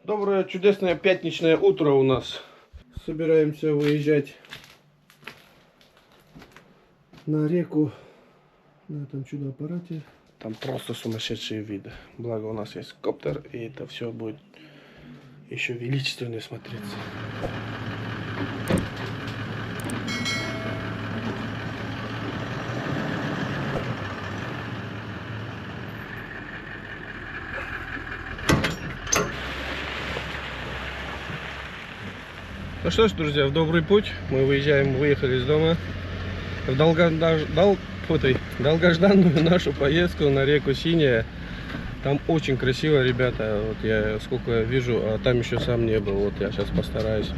Доброе чудесное пятничное утро у нас. Собираемся выезжать на реку на этом чудо-аппарате. Там просто сумасшедшие виды. Благо у нас есть коптер, и это все будет еще величественнее смотреться. Ну что ж, друзья, в добрый путь. Мы выехали из дома в долгожданную нашу поездку на реку Синяя. Там очень красиво, ребята. Вот я сколько вижу, а там еще сам не был. Вот я сейчас постараюсь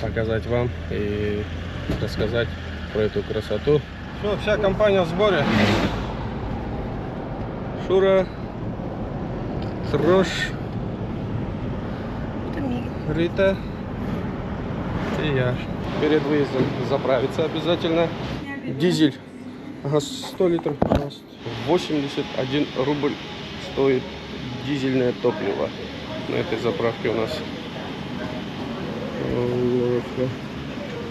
показать вам и рассказать про эту красоту. Все, вся компания в сборе. Шура, Трош, Рита и я. Перед выездом заправиться обязательно. Дизель. Ага, 100 литров, пожалуйста. 81 рубль стоит дизельное топливо на этой заправке у нас.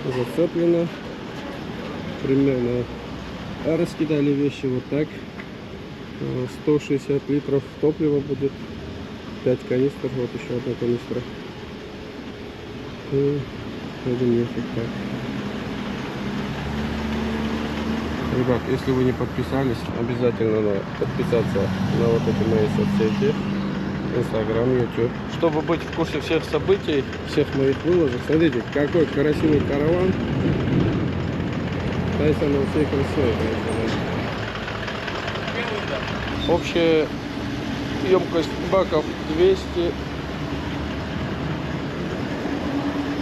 Зацеплено. Примерно раскидали вещи вот так. 160 литров топлива будет. 5 канистр. Вот еще одна канистра. И один месяц так. Ребят, если вы не подписались, обязательно надо подписаться на вот эти мои соцсети, Инстаграм, YouTube, чтобы быть в курсе всех событий, всех моих выложек. Смотрите, какой красивый караван. Тайсон на всей красе. Общая емкость баков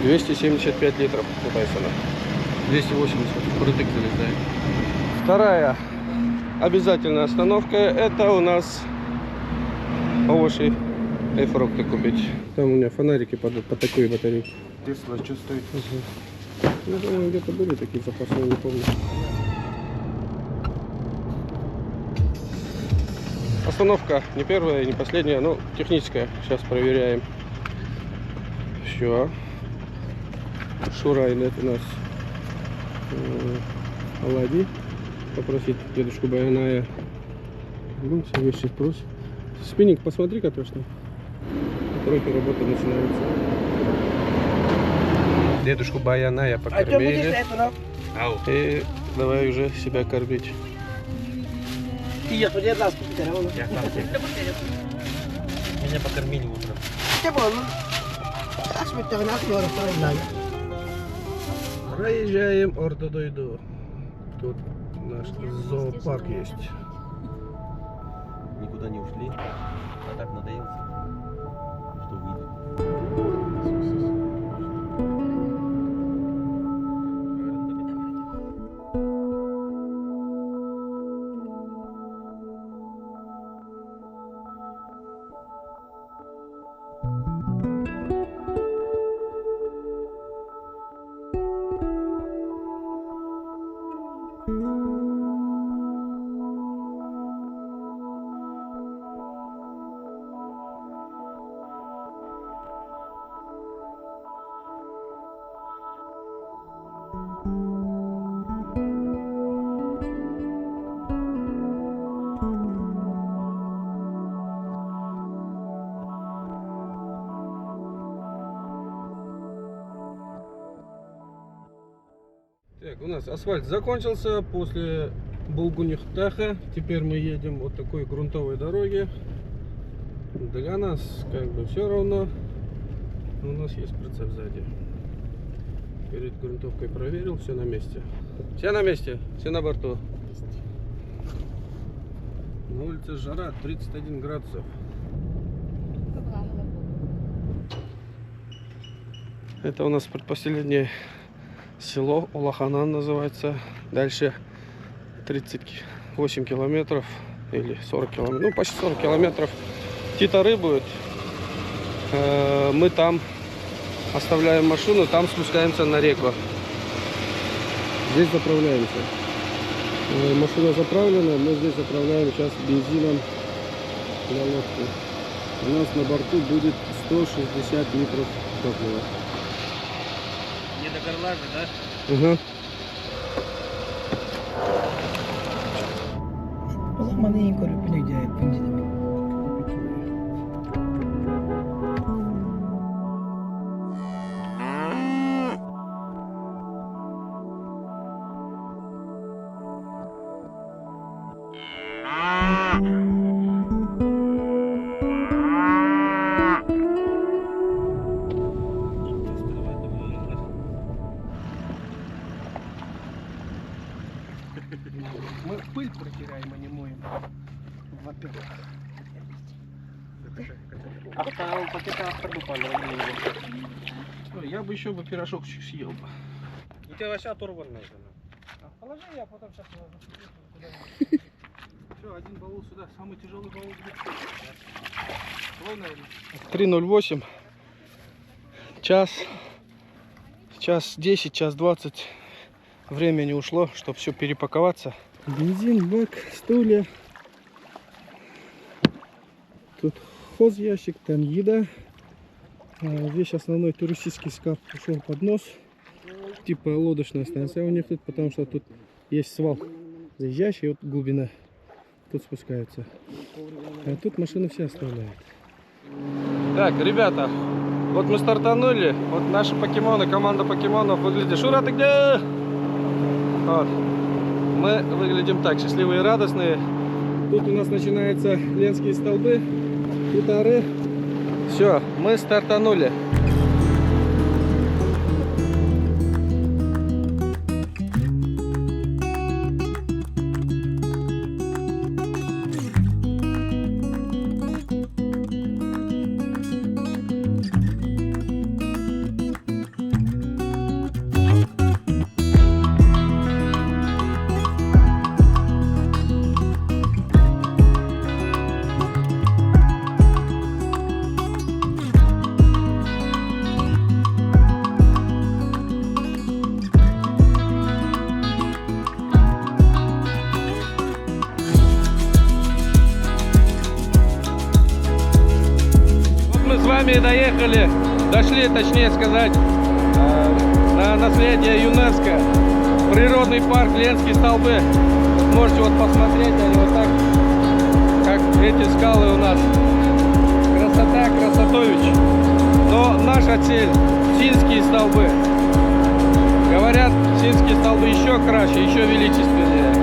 275 литров у Тайсона. 280 впритык залезает. Вторая обязательная остановка — это у нас овощи и фрукты купить. Там у меня фонарики по такой батарейке. Тесла чувствует. Ну, думаю, где-то были такие запасы, я не помню. Остановка не первая, не последняя, но техническая. Сейчас проверяем. Все. Шурайнет у нас оладьи. Попросить дедушку Баяная. Ну, все вещи спросим. Спиннинг, посмотри-ка точно. Трохи работа начинается. Дедушку Баяная покормили. И давай уже себя кормить. Меня покормили утром. Проезжаем Ордодойду. Тут наш зоопарк есть. Никуда не ушли. А так надоелся. Что выйдет. Так, у нас асфальт закончился после Булгунихтаха. Теперь мы едем вот такой грунтовой дороге. Для нас как бы все равно. У нас есть прицеп сзади. Перед грунтовкой проверил, все на месте. Все на месте, все на борту. На улице жара 31 градусов. Это у нас предпоследнее село Улаханан называется. Дальше 38 километров или 40 километров, ну почти 40 километров Титары будет. Мы там оставляем машину, там спускаемся на реку. Здесь заправляемся. Машина заправлена, мы здесь заправляем сейчас бензином на лодку. У нас на борту будет 160 литров топлива. Не до горла же, да? Угу. Маленько репнидяет, Мы пыль протираем, а не моем. Во-первых. Я бы еще пирожок съел бы. У тебя вообще оторванная. Положи, я потом сейчас положу. Все, один баул сюда. Самый тяжелый баул будет. Твой, наверное. 3:08. Час 10, час 20 времени ушло, чтобы все перепаковаться. Бензин, бак, стулья. Тут хозящик, там еда. Весь основной туристический скаф ушел под нос. Типа лодочная станция у них тут, потому что тут есть свал. Заезжаешь, и вот глубина. Тут спускаются. А тут машины все оставляют. Так, ребята, вот мы стартанули. Вот наши покемоны, команда покемонов выглядит. Шура, ты где? Вот. Мы выглядим так, счастливые и радостные. Тут у нас начинаются Ленские столбы. Тут ары. Все, мы стартанули. Доехали, дошли, точнее сказать, на наследие ЮНЕСКО, природный парк Ленские столбы. Можете вот посмотреть, они вот так, как эти скалы у нас. Красота, красотович. Но наша цель — Синские столбы. Говорят, Синские столбы еще краше, еще величественнее.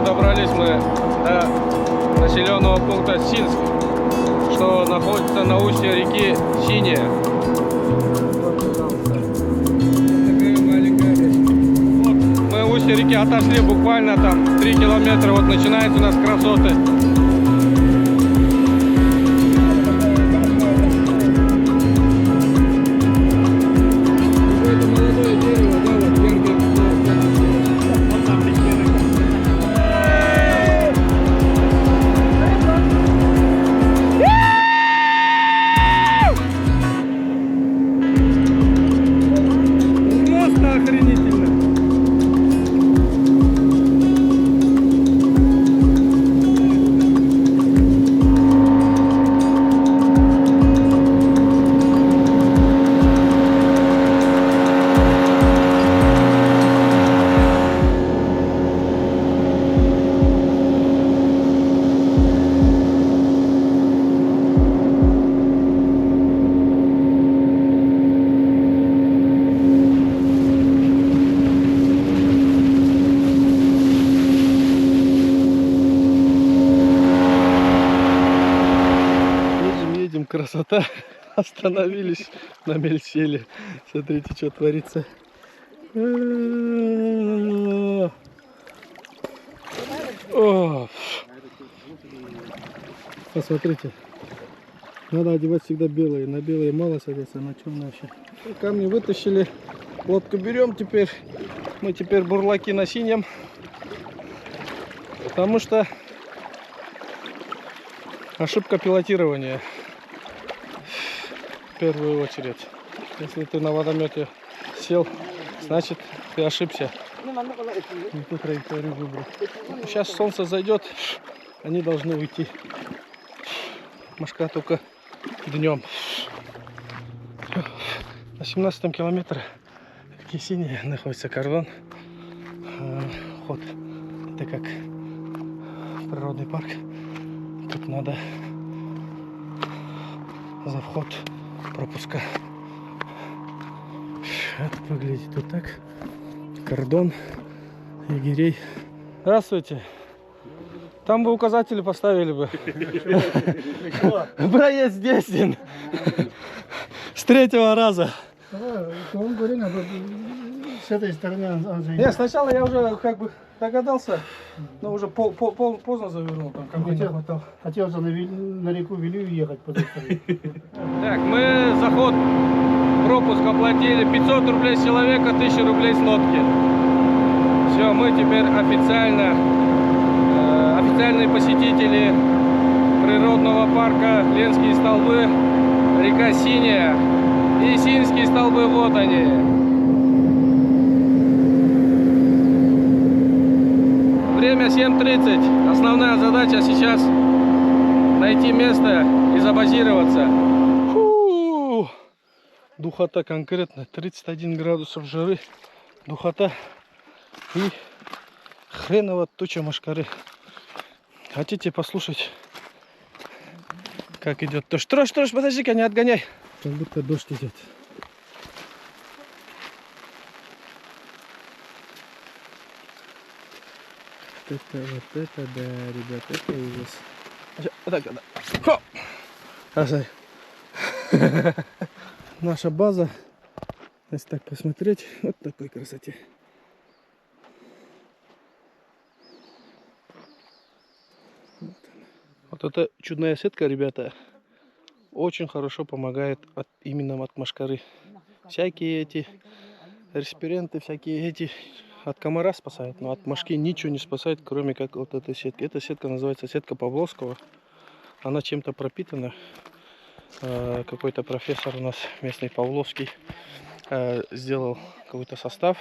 Добрались мы до населенного пункта Синск, что находится на устье реки Синяя. Вот мы в устье реки отошли буквально там 3 километра, вот начинаются у нас красоты. Красота. Остановились на мельсели. Смотрите, что творится. Посмотрите. Надо одевать всегда белые. На белые мало садятся, на черные вообще. Камни вытащили. Лодку берем теперь. Мы теперь бурлаки на синем. Потому что ошибка пилотирования. В первую очередь. Если ты на водомете сел, значит ты ошибся. Не ту траекторию выбрал. Сейчас солнце зайдет, они должны уйти. Мошка только днем. На 17 километре в Кисине находится кордон. Вход. Это как природный парк. Тут надо за вход пропуска. Это выглядит вот так. Кордон егерей. Здравствуйте. Там бы указатели поставили бы. Проезд действен. С третьего раза. Он говорил, с этой стороны он заедет. Нет, сначала я уже как бы догадался, но уже поздно завернул. Там камней не хватало. Хотел же на реку Вилю ехать по той стороне. Так, мы заход, пропуск оплатили 500 рублей с человека, 1000 рублей с лодки. Все, мы теперь официальные посетители природного парка Ленские столбы, река Синяя и Синские столбы, вот они. Время 7:30. Основная задача сейчас найти место и забазироваться. Фу! Духота конкретно. 31 градусов жары. Духота. И хреново туча мошкары. Хотите послушать, как идет дождь? Трош, подожди-ка, не отгоняй. Как будто дождь идет. Вот это да, ребят, это ужас. Вот так, да. Наша база, если так посмотреть, вот такой красоте. Вот эта чудная сетка, ребята, очень хорошо помогает именно от мошкары. Всякие эти респиренты, всякие эти от комара спасают, но от мошки ничего не спасает, кроме как вот этой сетки. Эта сетка называется сетка Павловского. Она чем-то пропитана. Какой-то профессор у нас местный Павловский сделал какой-то состав.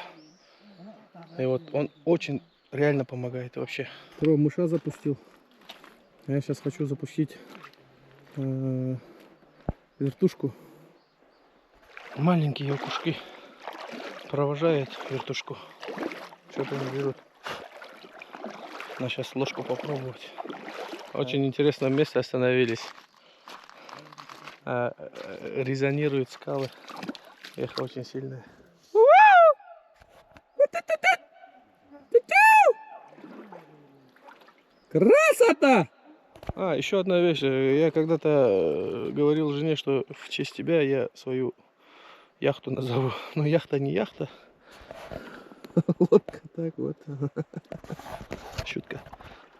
И вот он очень реально помогает вообще. Второго мыша запустил. Я сейчас хочу запустить вертушку. Маленькие окушки провожает вертушку. Что-то не берут. Надо сейчас ложку попробовать. Очень интересное место остановились. Резонируют скалы. Эхо очень сильное. Красота! Еще одна вещь. Я когда-то говорил жене, что в честь тебя я свою яхту назову. Но яхта не яхта. Лодка так вот. Шутка.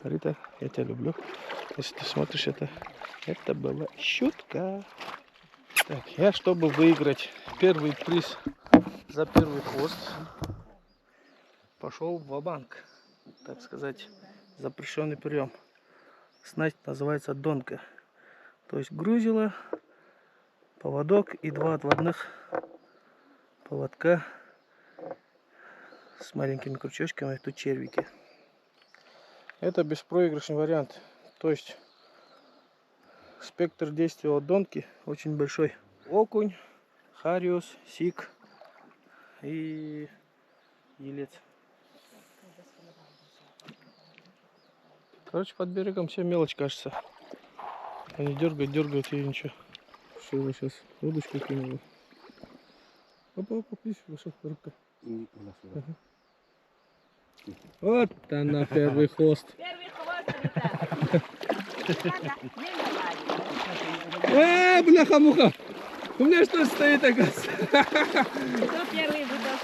Рита, я тебя люблю. Если ты смотришь это была шутка. Так, я, чтобы выиграть первый приз за первый хвост, пошел в ва-банк. Так сказать, запрещенный прием. Снасть называется донка. То есть грузило, поводок и 2 отводных поводка с маленькими крючочками. Тут червики. Это беспроигрышный вариант. То есть спектр действия от донки очень большой. Окунь, хариус, сик и елец. Короче, под берегом все мелочь кажется. Они дергают и ничего. Что его сейчас удочку кинула. Опа, видишь, вышел рыбка. Вот она, первый хвост. Первый хвост, Бляха-муха! У меня что стоит, оказывается?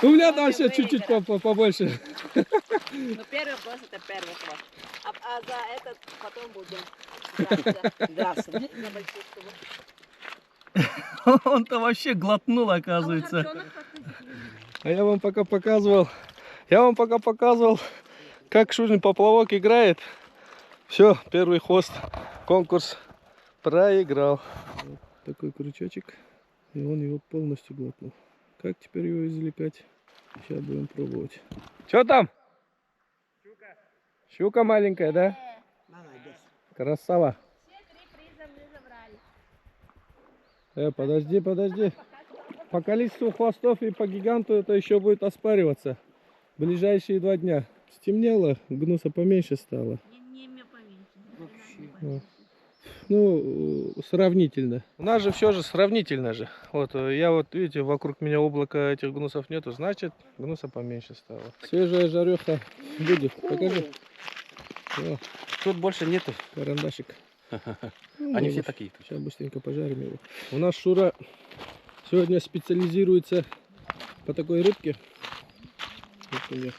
У меня там вообще чуть-чуть побольше. Но первый хвост это первый хвост. А за этот потом будем драться. За большую. Он-то вообще глотнул, оказывается. А я вам пока показывал, как Шурин поплавок играет. Все, первый хвост, конкурс проиграл. Вот такой крючочек, и он его полностью глотнул. Как теперь его извлекать? Сейчас будем пробовать. Что там? Щука. Щука маленькая, да? Молодец. Красава. Все 3 приза мы забрали. Подожди. По количеству хвостов и по гиганту это еще будет оспариваться. Ближайшие 2 дня. Стемнело, гнуса поменьше стало. Не поменьше. Вот. Ну, сравнительно. У нас же все же сравнительно же. Вот, я вот, видите, вокруг меня облака этих гнусов нету, значит, гнуса поменьше стало. Свежая жареха будет. Покажи. О, Тут больше нету. карандашик. Они все такие. Сейчас быстренько пожарим его. У нас Шура сегодня специализируется по такой рыбке. Например.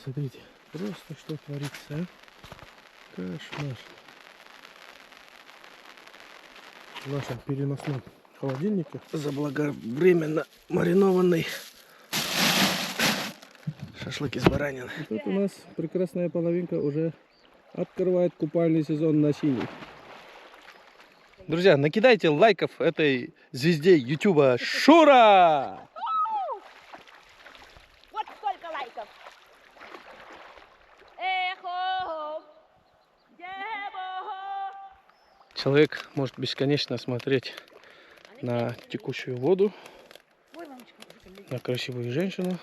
Смотрите, просто что творится, а? Кошмар. В нашем переносном холодильнике заблаговременно маринованный шашлык из баранины. И тут у нас прекрасная половинка уже открывает купальный сезон на синий. Друзья, накидайте лайков этой звезде ютуба Шура! Вот сколько лайков. Эхо. Человек может бесконечно смотреть на текущую воду, на красивую женщину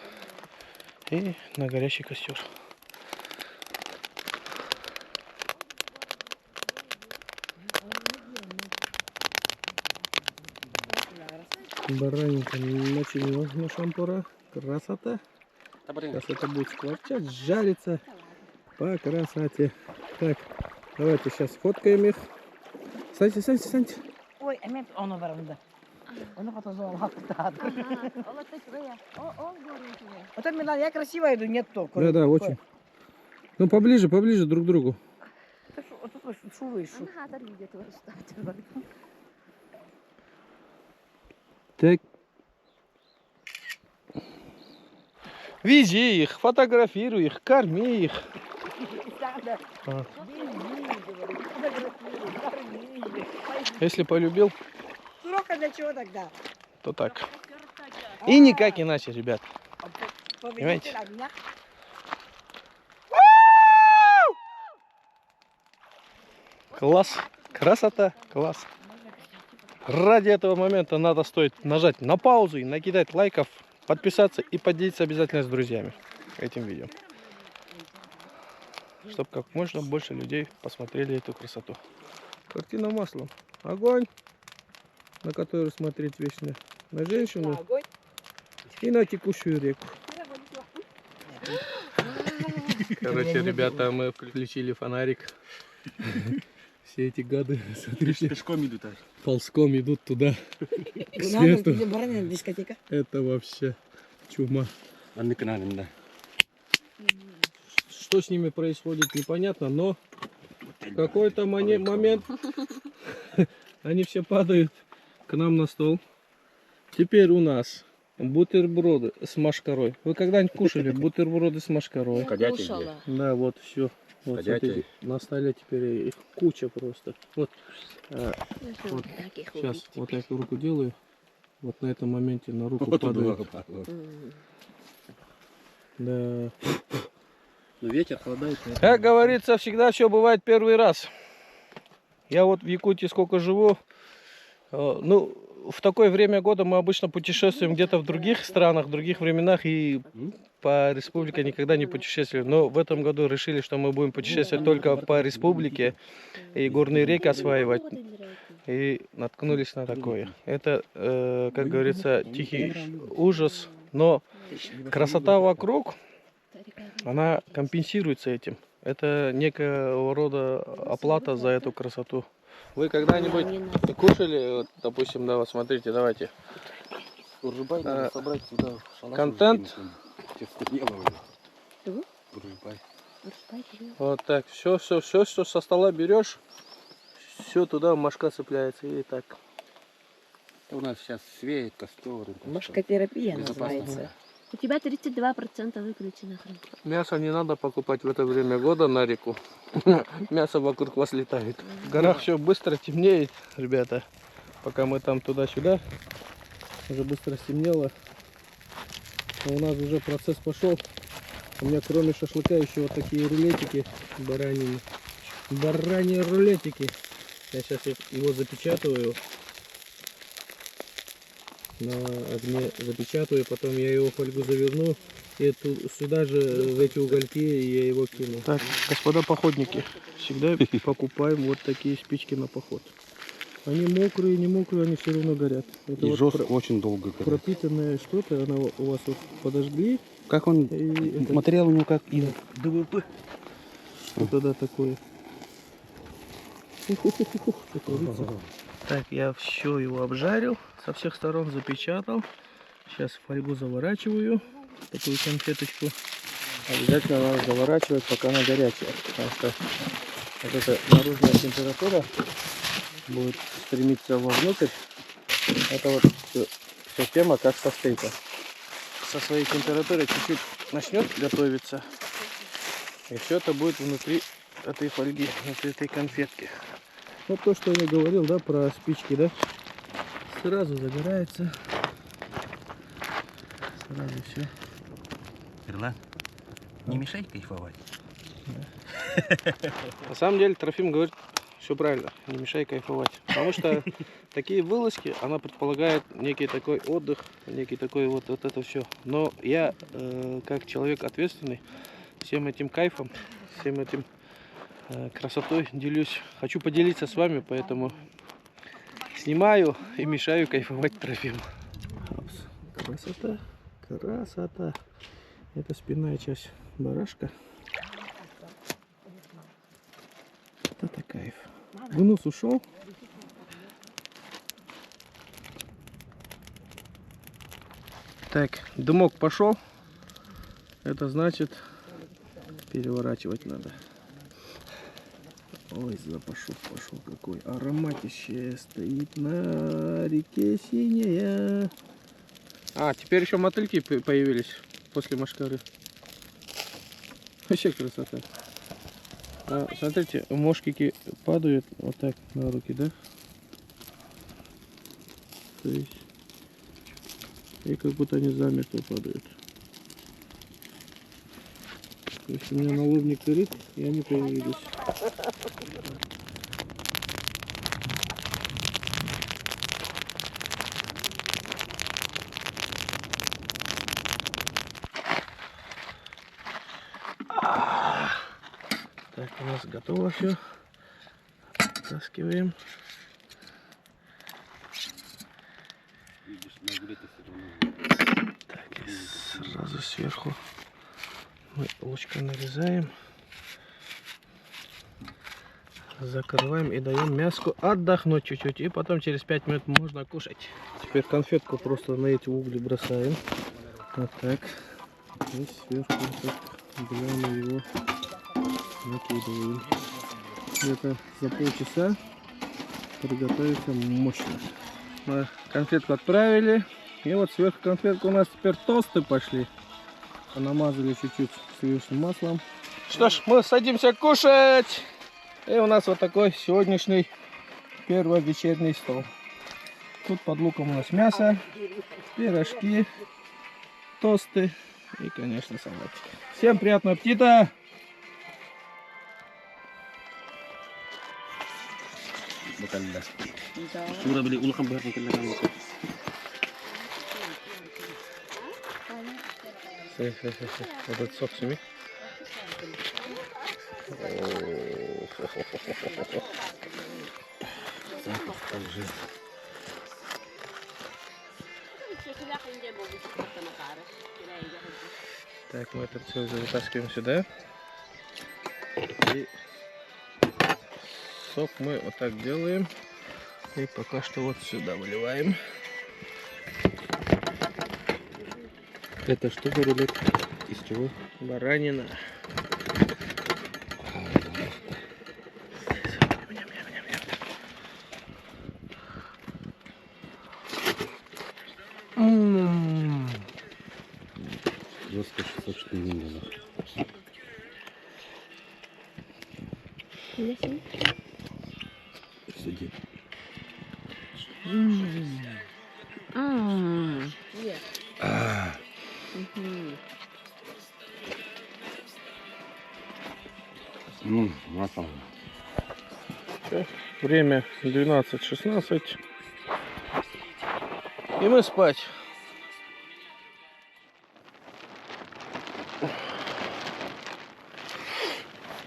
и на горящий костер. Баранинка начинилась на шампура. Красота. Сейчас это будет скворчать, жариться по красоте. Так, давайте сейчас фоткаем их. Саньте. Ой, onu var onda. Onu фотозол хактад. Вот такое. О, горячее. Вот это я красиво иду, нет только. Да, очень. Ну, поближе друг к другу. Вот тут шу вышу. Она хатар видит его стать. Так. Вези их, фотографируй их, корми их. А. Если полюбил, Срока для чего тогда? то так. И никак иначе, ребят. Понимаете? Класс, красота, класс. Ради этого момента надо стоит нажать на паузу и накидать лайков, подписаться и поделиться обязательно с друзьями этим видео. Чтобы как можно больше людей посмотрели эту красоту. Картина маслом. Огонь, на который смотреть вечно. На женщину и на текущую реку. Короче, ребята, мы включили фонарик. Все эти гады, смотрите, Пешком идут. ползком идут туда, к свету. Это вообще чума. Что с ними происходит, непонятно, но в какой-то момент они все падают к нам на стол. Теперь у нас бутерброды с машкарой. Вы когда-нибудь кушали бутерброды с машкарой? Кушала. Да, вот все. Вот смотрите, на столе теперь их куча просто. Вот, вот сейчас вот я руку делаю. Вот на этом моменте на руку падает. Да. Но ветер холодает. Как говорится, всегда все бывает первый раз. Я вот в Якутии сколько живу, ну, в такое время года мы обычно путешествуем где-то в других странах, в других временах и по республике никогда не путешествовали. Но в этом году решили, что мы будем путешествовать только по республике и горные реки осваивать. И наткнулись на такое. Это, как говорится, тихий ужас, но красота вокруг, она компенсируется этим. Это некого рода оплата за эту красоту. Вы когда-нибудь кушали, вот, допустим, да, вот смотрите, давайте. Контент. Вот так. Все, что со стола берешь, все туда машка цепляется. И так. У нас сейчас свеет, кастор. Мошкотерапия называется. У тебя 32% выключено. Мясо не надо покупать в это время года на реку. Мясо вокруг вас летает. В горах все быстро темнеет, ребята. Пока мы там туда-сюда, уже быстро стемнело. А у нас уже процесс пошел. У меня кроме шашлыка еще вот такие рулетики баранины. Бараньи рулетики. Я сейчас его запечатываю. На огне запечатаю, потом я его в фольгу заверну и сюда же в эти угольки я его кину. Так, господа походники, всегда покупаем вот такие спички на поход. Они мокрые, не мокрые, они все равно горят. Это И вот жестко, очень долго горит. пропитанное что-то, она у вас вот подожгли. Как он, И это- материал у него как и ДВП. Вот тогда такое. Что творится? Так, я все его обжарил, со всех сторон запечатал. Сейчас в фольгу заворачиваю, такую конфеточку. Обязательно надо заворачивать, пока она горячая, потому что вот эта наружная температура будет стремиться вовнутрь. Это вот вся тема как со стейка. Со своей температурой чуть-чуть начнет готовиться, и все это будет внутри этой фольги, внутри этой конфетки. Вот то, что я говорил, да, про спички, да, сразу загорается, сразу все. Перла, не мешай кайфовать. На самом деле Трофим говорит все правильно, не мешай кайфовать, потому что такие вылазки, она предполагает некий такой отдых, некий такой вот это все. Но я, как человек ответственный, всем этим кайфом, всем этим красотой делюсь. Хочу поделиться с вами, поэтому снимаю и мешаю кайфовать Трофиму. Красота, красота. Это спинная часть барашка. Это кайф. Гнус ушел. Так, дымок пошел. Это значит переворачивать надо. Ой, запашок пошел какой. Ароматище стоит на реке синяя. А, теперь еще мотыльки появились после мошкары. Вообще красота. А, смотрите, мошкики падают вот так на руки, да? То есть, и как будто они замертво падают. То есть у меня налобник горит, и они появились. Так, у нас готово все. Вытаскиваем. Так, и сразу сверху мы ложкой нарезаем. Закрываем и даем мяску отдохнуть чуть-чуть. И потом через 5 минут можно кушать. Теперь конфетку просто на эти угли бросаем. Вот так. И сверху вот так прямо его накидываем. Это за полчаса приготовится мощно. Мы конфетку отправили. И вот сверху конфетку у нас теперь тосты пошли. Намазали чуть-чуть сливочным маслом. Что ж, мы садимся кушать. И у нас вот такой сегодняшний первый вечерний стол. Тут под луком у нас мясо, пирожки, тосты и, конечно, салат. Всем приятного аппетита! Бакалла. Сура били улхам бахар калла. Этот сок сними. Так, мы это все вытаскиваем сюда. И сок мы вот так делаем. И пока что вот сюда выливаем. Это что за рулет? Из чего? Баранина. Жестко 604 миллиона. Сиди. Нет. Масло. Время 12:16. И мы спать.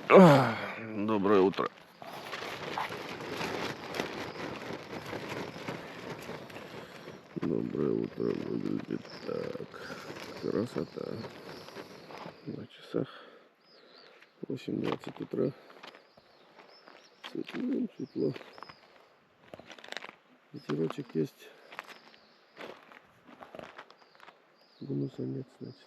Доброе утро. Доброе утро выглядит так. Красота. На часах 8:20 утра. Светло, светло. Ветерочек есть. Гумуса нет, значит.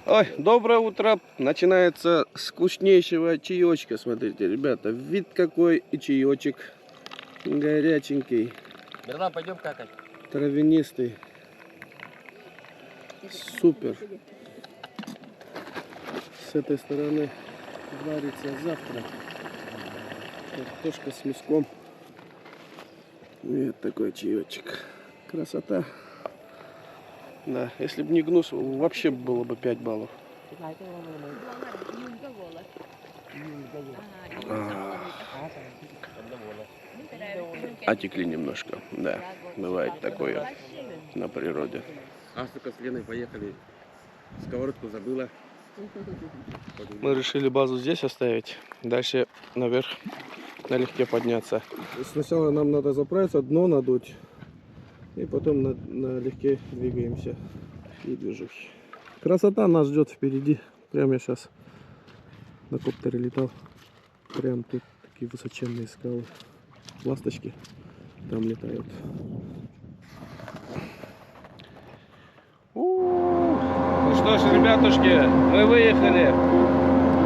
Ой, доброе утро. Начинается с вкуснейшего чаечка. Смотрите, ребята, вид какой и чаечек. Горяченький, Берлан, пойдем какать. травянистый. Супер. С этой стороны варится завтрак. Картошка с мяском. И вот такой чаечек. Красота. Да, если бы не гнус, вообще было бы 5 баллов. Отекли немножко, да. Бывает такое на природе. А сука, с Леной поехали. Сковородку забыла. Мы решили базу здесь оставить. Дальше наверх налегке подняться. Сначала нам надо заправиться, дно надуть. И потом налегке двигаемся и движухи. Красота нас ждет впереди. Прямо я сейчас на коптере летал. Прям тут такие высоченные скалы. Ласточки там летают. Ну что ж, ребятушки, мы выехали.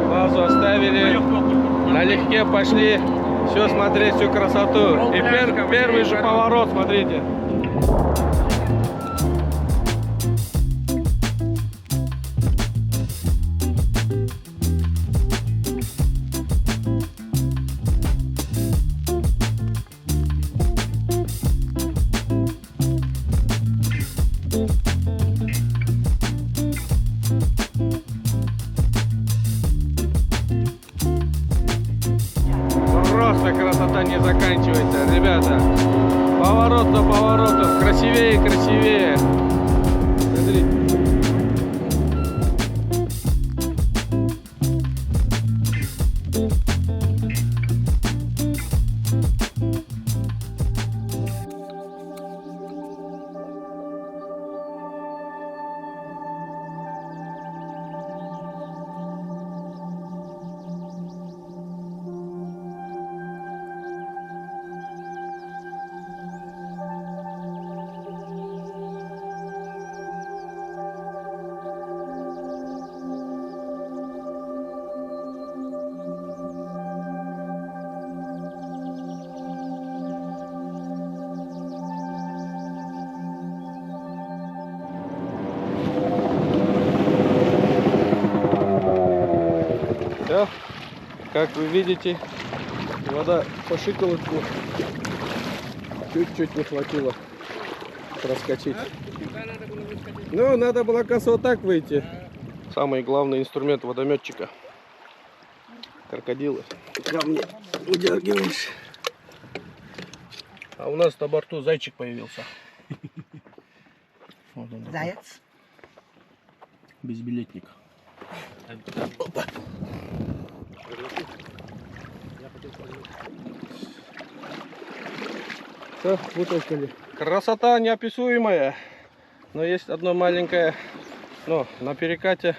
Базу оставили. Налегке пошли. Все смотреть, всю красоту. И первый же поворот, смотрите. Просто красота не заканчивается, ребята. Поворот за поворотом, красивее и красивее. Смотрите. Все, как вы видите, вода по щиколотку. Чуть-чуть не хватило проскочить. Ну, надо было, кажется, вот так выйти. Самый главный инструмент водометчика. Крокодилы. Камни выдергиваешь. А у нас на борту зайчик появился. Вот он такой. Заяц. Безбилетник. Опа. Все, вытащили. Красота неописуемая. Но есть одно маленькое, на перекате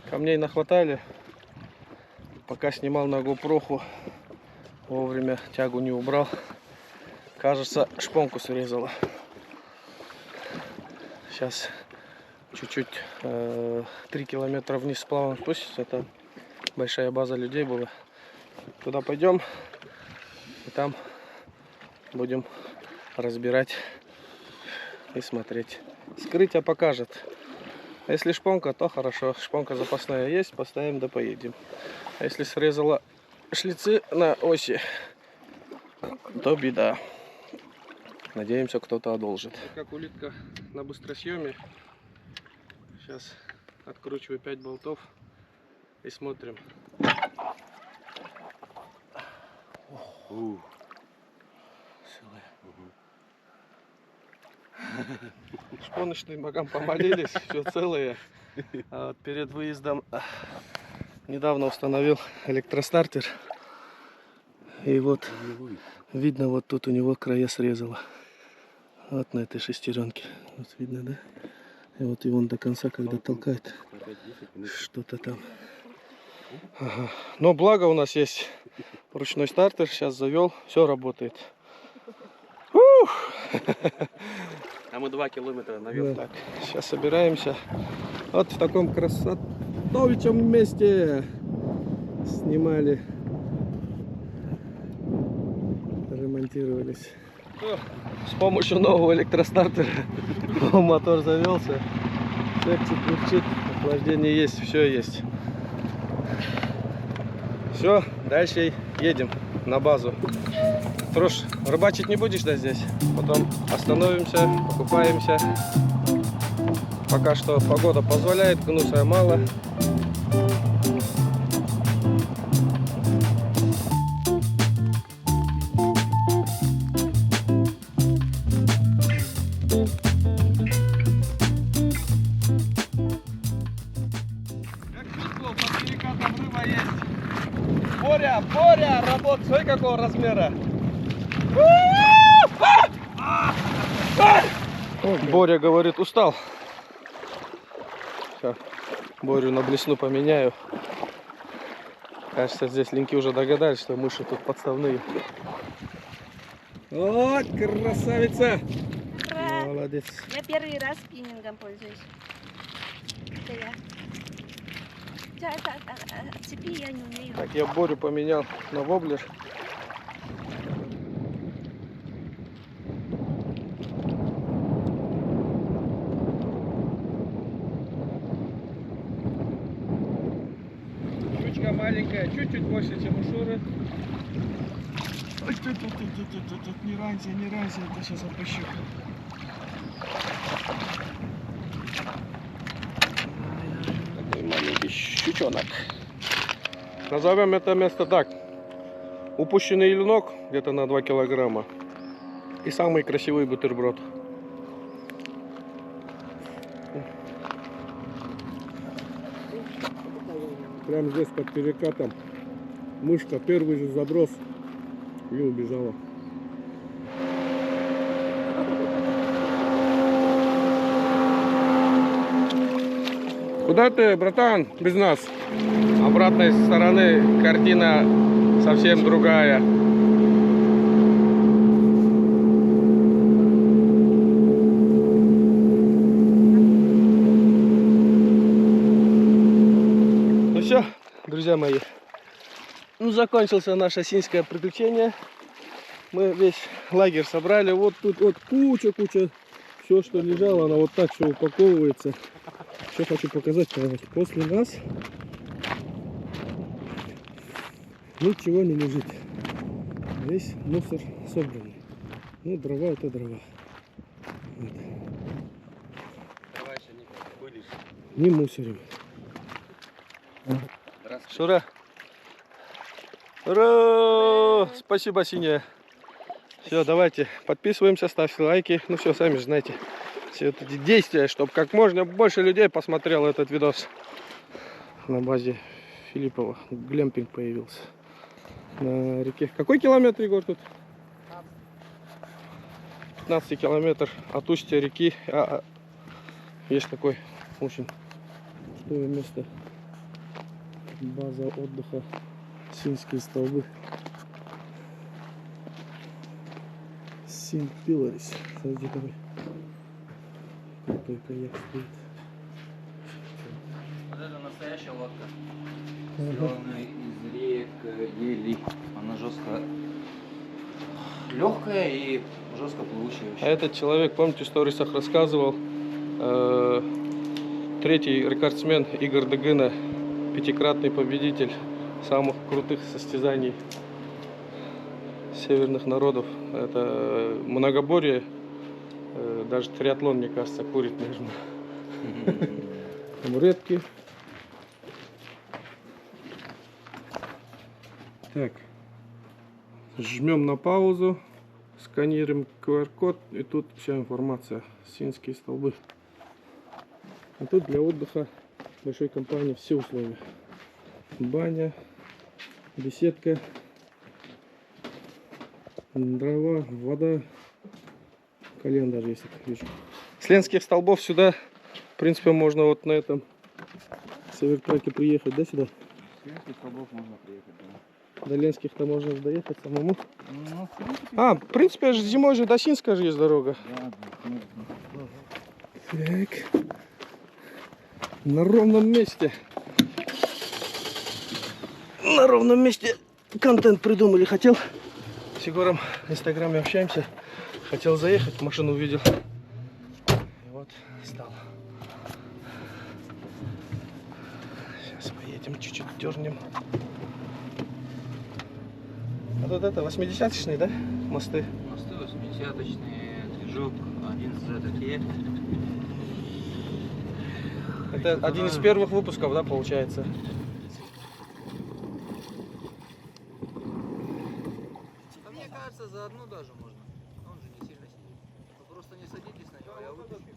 камней нахватали. Пока снимал на GoPro, вовремя тягу не убрал. Кажется, шпонку срезала. Сейчас чуть-чуть 3 километра вниз плавно спустится, там большая база людей была. Туда пойдем, и там будем разбирать и смотреть. Скрытие покажет. Если шпонка, то хорошо. Шпонка запасная есть, поставим да поедем. А если срезала шлицы на оси, то беда. Надеемся, кто-то одолжит. Как улитка на быстросъеме. Сейчас откручиваю 5 болтов и смотрим. Шпоночным богам помолились, все целые. А вот перед выездом недавно установил электростартер. И вот видно, вот тут у него края срезало. Вот на этой шестеренке. Вот видно, да? И вот его он до конца, когда толкает, что-то там. Ага. Но благо у нас есть ручной стартер. Сейчас завел, все работает. Ух! А мы 2 километра наверх. Так, сейчас собираемся. Вот в таком красотовичем месте снимали, ремонтировались. С помощью нового электростартера мотор завелся. Шепчет, бурчит, охлаждение есть, все есть. Все, дальше едем на базу. Трош, рыбачить не будешь, да, здесь? Потом остановимся, покупаемся. Пока что погода позволяет, гнуса мало. Как чувствовал, под перекатом рыба есть. Боря, работа, смотри какого размера. Боря говорит, устал. Сейчас Борю на блесну поменяю. Кажется, здесь линки уже догадались, что мыши тут подставные. Вот, красавица! Ура! Молодец. Я первый раз спиннингом пользуюсь. Это я. Цепи я не умею. Так, я Борю поменял на воблер. Щучка маленькая, чуть-чуть больше, чем у Шуры. Не раньше, это сейчас опущу. Такой маленький щучонок. Назовем это место так. Упущенный ленок где-то на 2 килограмма. И самый красивый бутерброд. Прямо здесь под перекатом мышка первый же заброс и убежала. Куда ты, братан, без нас? Обратной стороны картина совсем другая. Ну все, друзья мои, ну закончился наше осинское приключение. Мы весь лагерь собрали. Вот тут вот куча. Все, что лежало, оно вот так все упаковывается. Что хочу показать, после нас ничего не лежит. Весь мусор собранный. Ну, дрова это дрова. Вот. Давай еще не пылишь. Не мусорим. Шура. Ура! Спасибо, Синяя. Все, давайте подписываемся, ставьте лайки. Ну все, сами же знаете. Все эти действия, чтобы как можно больше людей посмотрело этот видос. На базе Филиппова глэмпинг появился на реке. Какой километр, Егор, тут? 15 километр от устья реки. Есть такое очень крутое место. База отдыха Синские столбы. Синт-Пиларис. Смотрите, какой крутой каяк стоит. Вот это настоящая лодка. Сделана из реек ели. Она жестко легкая и жестко плывущая. А этот человек, помните, в сторисах рассказывал, третий рекордсмен Игорь Дыгына, пятикратный победитель самых крутых состязаний северных народов. Это многоборье, даже триатлон, мне кажется, курит между. Табуретки. Так, жмем на паузу, сканируем QR-код, и тут вся информация. Синские столбы. А тут для отдыха большой компании все условия. Баня, беседка, дрова, вода, кальян даже есть, как вижу. С Ленских столбов сюда, в принципе, можно вот на этом севертраке приехать, да, сюда? С Ленских столбов можно приехать, да. До Ленских-то можно доехать самому. Ну, в принципе, А, в принципе, зимой же до Синска же есть дорога. да, Так. На ровном месте. На ровном месте контент придумали. Хотел с Егором в инстаграме общаемся. Хотел заехать, машину увидел. И вот стал. Сейчас поедем, чуть-чуть дернем. А тут это 80-шные, да? Мосты. Мосты 80-очные, движок 11ZTE. Это один из первых выпусков, да, получается? Мне кажется, за одну даже можно. Он же не сильно сидит. Вы просто не садитесь на него, я вытащу.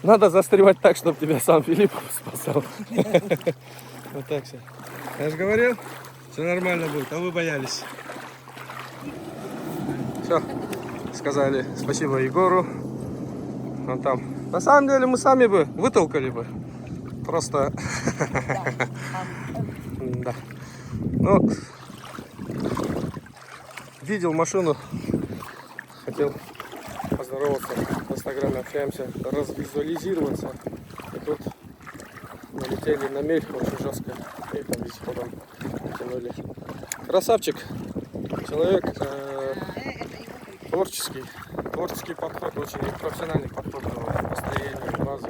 Надо застревать так, чтобы тебя сам Филипп спасал. Вот так все. Я же говорил, все нормально будет, а вы боялись. Все, сказали спасибо Егору. Он там. На самом деле мы сами бы вытолкали бы. Просто... Да. Ну, видел машину, хотел поздороваться, в инстаграме общаемся, развизуализироваться. И тут налетели на мель очень жестко. И там вездеходом тянули. Красавчик. Человек творческий. Творческий подход, очень профессиональный подход к построению базы.